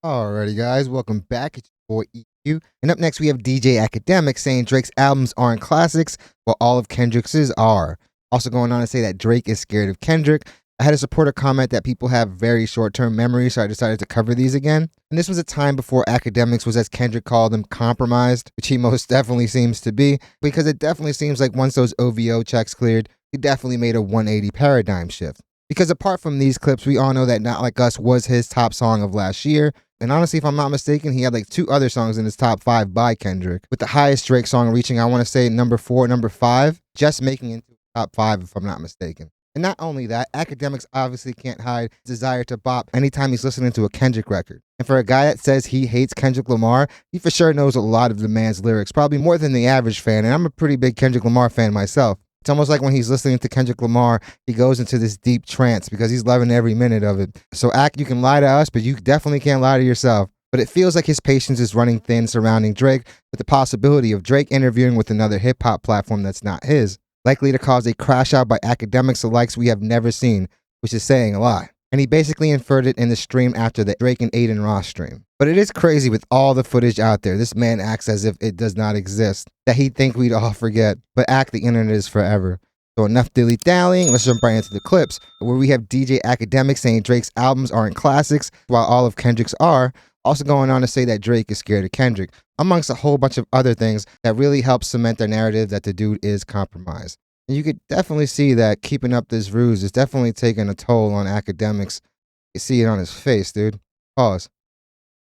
Alrighty, guys, welcome back. It's your boy EQ. And up next, we have DJ Akademiks saying Drake's albums aren't classics, while all of Kendrick's are. Also going on to say that Drake is scared of Kendrick. I had a supporter comment that people have very short-term memory, so I decided to cover these again. And this was a time before Akademiks was, as Kendrick called him, compromised, which he most definitely seems to be, because it definitely seems like once those OVO checks cleared, he definitely made a 180 paradigm shift. Because apart from these clips, we all know that Not Like Us was his top song of last year. And honestly, if I'm not mistaken, he had like 2 other songs in his top 5 by Kendrick, with the highest Drake song reaching, I want to say, number 4, number 5, just making it into top 5 if I'm not mistaken. And not only that, Akademiks obviously can't hide his desire to bop anytime he's listening to a Kendrick record. And for a guy that says he hates Kendrick Lamar, he for sure knows a lot of the man's lyrics, probably more than the average fan, and I'm a pretty big Kendrick Lamar fan myself. It's almost like when he's listening to Kendrick Lamar, he goes into this deep trance because he's loving every minute of it. So Ak, you can lie to us, but you definitely can't lie to yourself. But it feels like his patience is running thin surrounding Drake, with the possibility of Drake interviewing with another hip-hop platform that's not his, likely to cause a crash out by Akademiks the likes we have never seen, which is saying a lot. And he basically inferred it in the stream after the Drake and Aiden Ross stream. But it is crazy with all the footage out there. This man acts as if it does not exist, that he'd think we'd all forget. But the internet is forever. So enough dilly-dallying, let's jump right into the clips, where we have DJ Akademiks saying Drake's albums aren't classics, while all of Kendrick's are, also going on to say that Drake is scared of Kendrick, amongst a whole bunch of other things that really help cement their narrative that the dude is compromised. And you could definitely see that keeping up this ruse is definitely taking a toll on Akademiks. You see it on his face, dude. Pause.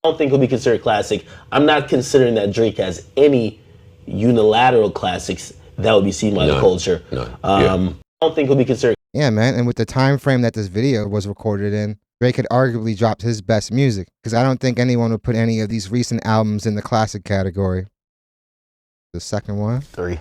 I don't think he'll be considered classic. I'm not considering that Drake has any unilateral classics that would be seen by the culture. I don't think he'll be considered. Yeah, man. And with the time frame that this video was recorded in, Drake had arguably dropped his best music, because I don't think anyone would put any of these recent albums in the classic category. The second one. 3.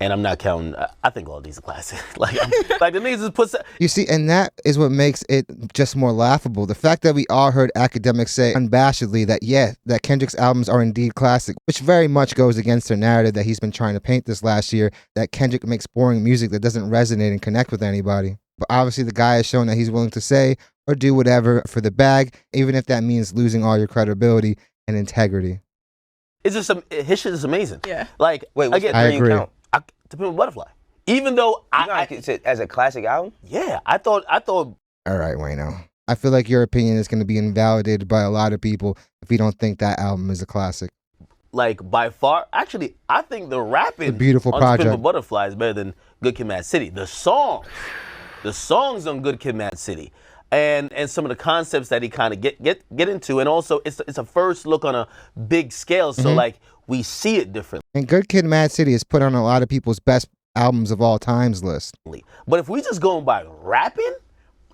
And I'm not counting. I think all these are classic. like the niggas just put. You see, and that is what makes it just more laughable. The fact that we all heard Akademiks say unabashedly that that Kendrick's albums are indeed classic, which very much goes against their narrative that he's been trying to paint this last year, that Kendrick makes boring music that doesn't resonate and connect with anybody. But obviously the guy has shown that he's willing to say or do whatever for the bag, even if that means losing all your credibility and integrity. It's just his shit is amazing. Yeah. Like, wait, what's I agree. To Pimp a Butterfly. Even though as a classic album? Yeah, I thought. All right, Wayno. I feel like your opinion is going to be invalidated by a lot of people if you don't think that album is a classic. Like, by far, actually, I think the rapping a beautiful on project. Pimp a Butterfly is better than Good Kid, Mad City. The songs on Good Kid, Mad City, and some of the concepts that he kind of get into, and also it's a first look on a big scale, so like we see it differently. And Good Kid, Mad City is put on a lot of people's best albums of all times list. But if we just going by rapping,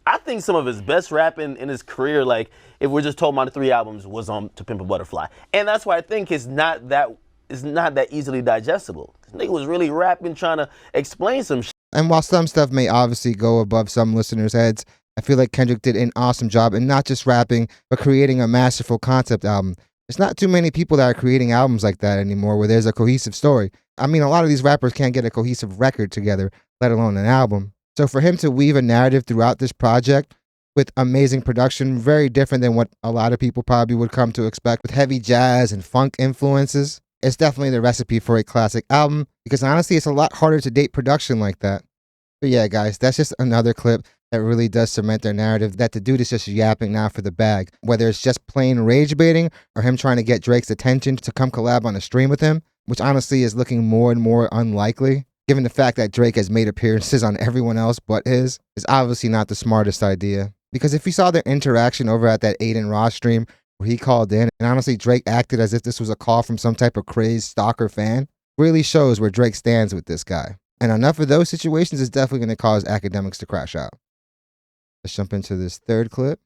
I think some of his best rapping in his career, like if we're just talking about the 3 albums, was on To Pimp a Butterfly, and that's why I think it's not that easily digestible. This nigga was really rapping, trying to explain some shit. And while some stuff may obviously go above some listeners' heads, I feel like Kendrick did an awesome job in not just rapping, but creating a masterful concept album. There's not too many people that are creating albums like that anymore where there's a cohesive story. I mean, a lot of these rappers can't get a cohesive record together, let alone an album. So for him to weave a narrative throughout this project with amazing production, very different than what a lot of people probably would come to expect, with heavy jazz and funk influences, it's definitely the recipe for a classic album, because honestly, it's a lot harder to date production like that. But yeah, guys, that's just another clip that really does cement their narrative that the dude is just yapping now for the bag. Whether it's just plain rage baiting or him trying to get Drake's attention to come collab on a stream with him, which honestly is looking more and more unlikely, given the fact that Drake has made appearances on everyone else but his, is obviously not the smartest idea. Because if you saw their interaction over at that Aiden Ross stream where he called in, and honestly Drake acted as if this was a call from some type of crazed stalker fan, really shows where Drake stands with this guy. And enough of those situations is definitely going to cause Akademiks to crash out. Let's jump into this third clip.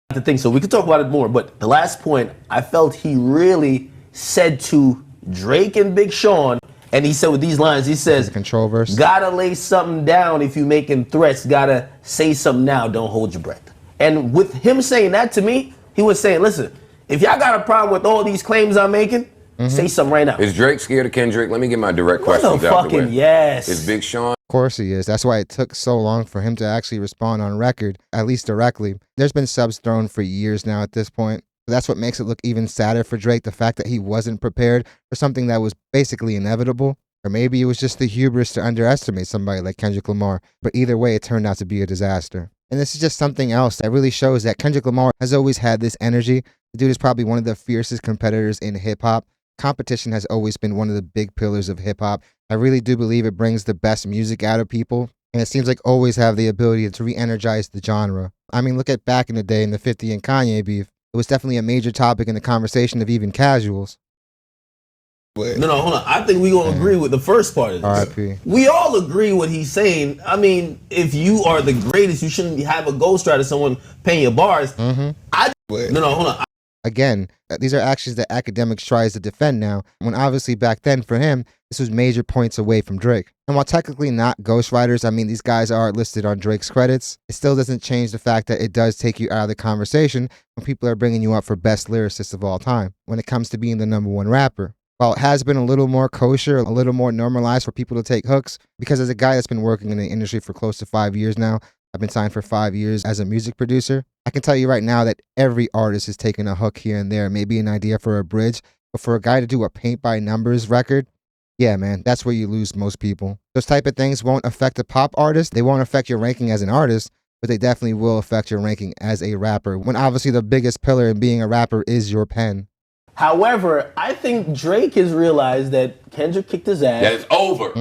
I think so. We could talk about it more, but the last point, I felt he really said to Drake and Big Sean, and he said with these lines, he says, control verse. Gotta lay something down if you making threats, gotta say something now, don't hold your breath. And with him saying that to me, he was saying, listen, if y'all got a problem with all these claims I'm making, say something right now. Is Drake scared of Kendrick? Let me get my direct questions out the way. Motherfucking yes. Is Big Sean Of course he is. That's why it took so long for him to actually respond on record, at least directly. There's been subs thrown for years now at this point. That's what makes it look even sadder for Drake, the fact that he wasn't prepared for something that was basically inevitable. Or maybe it was just the hubris to underestimate somebody like Kendrick Lamar. But either way, it turned out to be a disaster. And this is just something else that really shows that Kendrick Lamar has always had this energy. The dude is probably one of the fiercest competitors in hip-hop. Competition has always been one of the big pillars of hip-hop. I really do believe it brings the best music out of people. And it seems like always have the ability to re-energize the genre. I mean, look at back in the day in the 50 and Kanye beef. It was definitely a major topic in the conversation of even casuals. No, hold on. I think we're going to agree with the first part of this. R.I.P. We all agree what he's saying. I mean, if you are the greatest, you shouldn't have a ghostwriter, someone paying your bars. No, hold on. Again, these are actions that Akademiks tries to defend now, when obviously back then for him, this was major points away from Drake. And while technically not ghostwriters, I mean, these guys are listed on Drake's credits, it still doesn't change the fact that it does take you out of the conversation when people are bringing you up for best lyricist of all time, when it comes to being the #1 rapper. While it has been a little more kosher, a little more normalized for people to take hooks, because as a guy that's been working in the industry for close to 5 years now, I've been signed for 5 years as a music producer, I can tell you right now that every artist is taking a hook here and there, maybe an idea for a bridge, but for a guy to do a paint-by-numbers record, yeah, man, that's where you lose most people. Those type of things won't affect a pop artist, they won't affect your ranking as an artist, but they definitely will affect your ranking as a rapper, when obviously the biggest pillar in being a rapper is your pen. However, I think Drake has realized that Kendrick kicked his ass. That is over.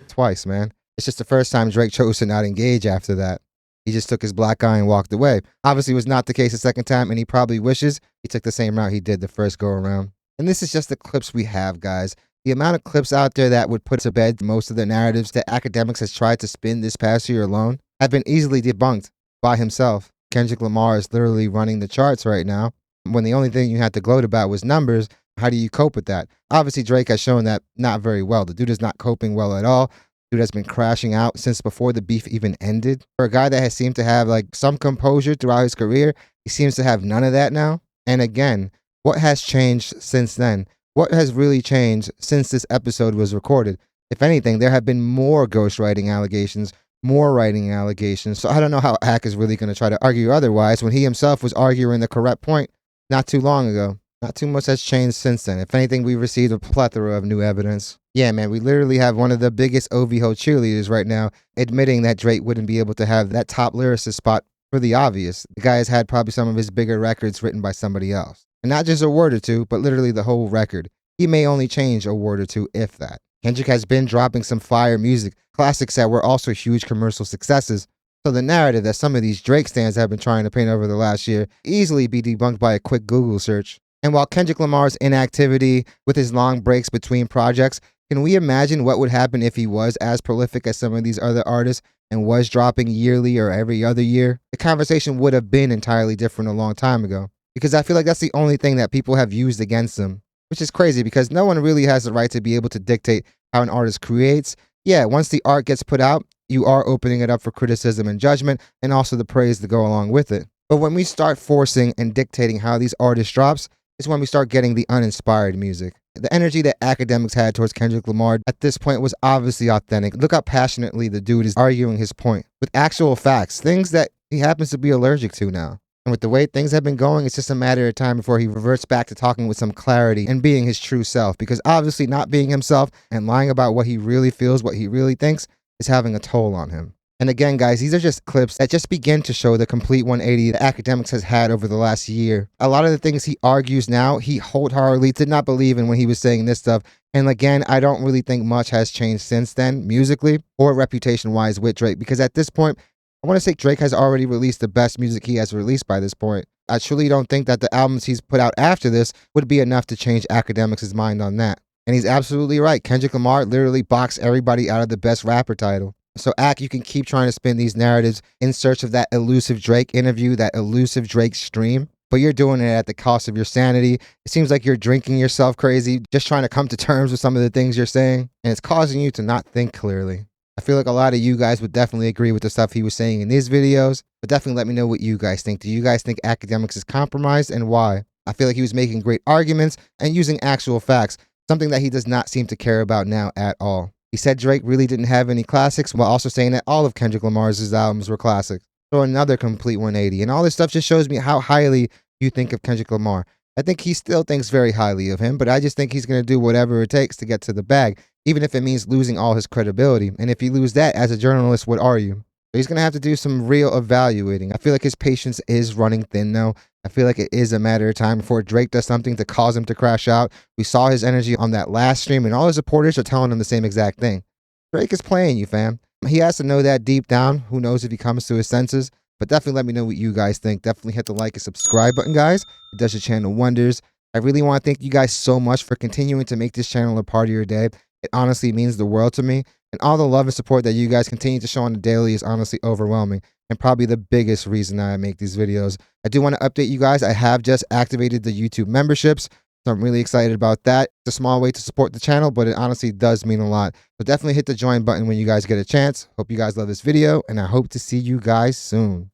Twice, man. It's just the first time Drake chose to not engage after that. He just took his black eye and walked away. Obviously, it was not the case the second time, and he probably wishes he took the same route he did the first go-around. And this is just the clips we have, guys. The amount of clips out there that would put to bed most of the narratives that Akademiks has tried to spin this past year alone have been easily debunked by himself. Kendrick Lamar is literally running the charts right now. When the only thing you had to gloat about was numbers, how do you cope with that? Obviously, Drake has shown that not very well. The dude is not coping well at all. The dude has been crashing out since before the beef even ended. For a guy that has seemed to have like some composure throughout his career, he seems to have none of that now. And again, what has changed since then? What has really changed since this episode was recorded? If anything, there have been more ghostwriting allegations, more writing allegations. So I don't know how Ak is really going to try to argue otherwise when he himself was arguing the correct point not too long ago. Not too much has changed since then. If anything, we've received a plethora of new evidence. Yeah, man, we literally have one of the biggest OVO cheerleaders right now admitting that Drake wouldn't be able to have that top lyricist spot for the obvious. The guy has had probably some of his bigger records written by somebody else. And not just a word or two, but literally the whole record. He may only change a word or two, if that. Kendrick has been dropping some fire music, classics that were also huge commercial successes. So the narrative that some of these Drake stans have been trying to paint over the last year easily be debunked by a quick Google search. And while Kendrick Lamar's inactivity with his long breaks between projects, can we imagine what would happen if he was as prolific as some of these other artists and was dropping yearly or every other year? The conversation would have been entirely different a long time ago. Because I feel like that's the only thing that people have used against him. Which is crazy because no one really has the right to be able to dictate how an artist creates. Yeah, once the art gets put out, you are opening it up for criticism and judgment and also the praise to go along with it. But when we start forcing and dictating how these artists drops, is when we start getting the uninspired music. The energy that Akademiks had towards Kendrick Lamar at this point was obviously authentic. Look how passionately the dude is arguing his point with actual facts, things that he happens to be allergic to now. And with the way things have been going, it's just a matter of time before he reverts back to talking with some clarity and being his true self. Because obviously not being himself and lying about what he really feels, what he really thinks, is having a toll on him. And again, guys, these are just clips that just begin to show the complete 180 that Akademiks has had over the last year. A lot of the things he argues now, he wholeheartedly did not believe in when he was saying this stuff. And again, I don't really think much has changed since then, musically or reputation-wise with Drake. Because at this point, I want to say Drake has already released the best music he has released by this point. I truly don't think that the albums he's put out after this would be enough to change Akademiks' mind on that. And he's absolutely right. Kendrick Lamar literally boxed everybody out of the best rapper title. So Ak, you can keep trying to spin these narratives in search of that elusive Drake interview, that elusive Drake stream, but you're doing it at the cost of your sanity. It seems like you're drinking yourself crazy, just trying to come to terms with some of the things you're saying, and it's causing you to not think clearly. I feel like a lot of you guys would definitely agree with the stuff he was saying in these videos, but definitely let me know what you guys think. Do you guys think Akademiks is compromised, and why? I feel like he was making great arguments and using actual facts, something that he does not seem to care about now at all. He said Drake really didn't have any classics, while also saying that all of Kendrick Lamar's albums were classics. So another complete 180. And all this stuff just shows me how highly you think of Kendrick Lamar. I think he still thinks very highly of him, but I just think he's going to do whatever it takes to get to the bag, even if it means losing all his credibility. And if you lose that as a journalist, what are you? So he's going to have to do some real evaluating. I feel like his patience is running thin now. I feel like it is a matter of time before Drake does something to cause him to crash out. We saw his energy on that last stream, and all his supporters are telling him the same exact thing. Drake is playing you, fam. He has to know that deep down. Who knows if he comes to his senses? But definitely let me know what you guys think. Definitely hit the like and subscribe button, guys. It does your channel wonders. I really want to thank you guys so much for continuing to make this channel a part of your day. It honestly means the world to me. And all the love and support that you guys continue to show on the daily is honestly overwhelming and probably the biggest reason that I make these videos. I do want to update you guys. I have just activated the YouTube memberships, so I'm really excited about that. It's a small way to support the channel, but it honestly does mean a lot. So definitely hit the join button when you guys get a chance. Hope you guys love this video, and I hope to see you guys soon.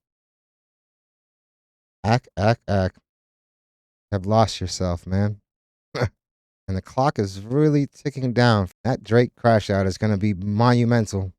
Ack. Have lost yourself, man. And the clock is really ticking down. That Drake crash out is going to be monumental.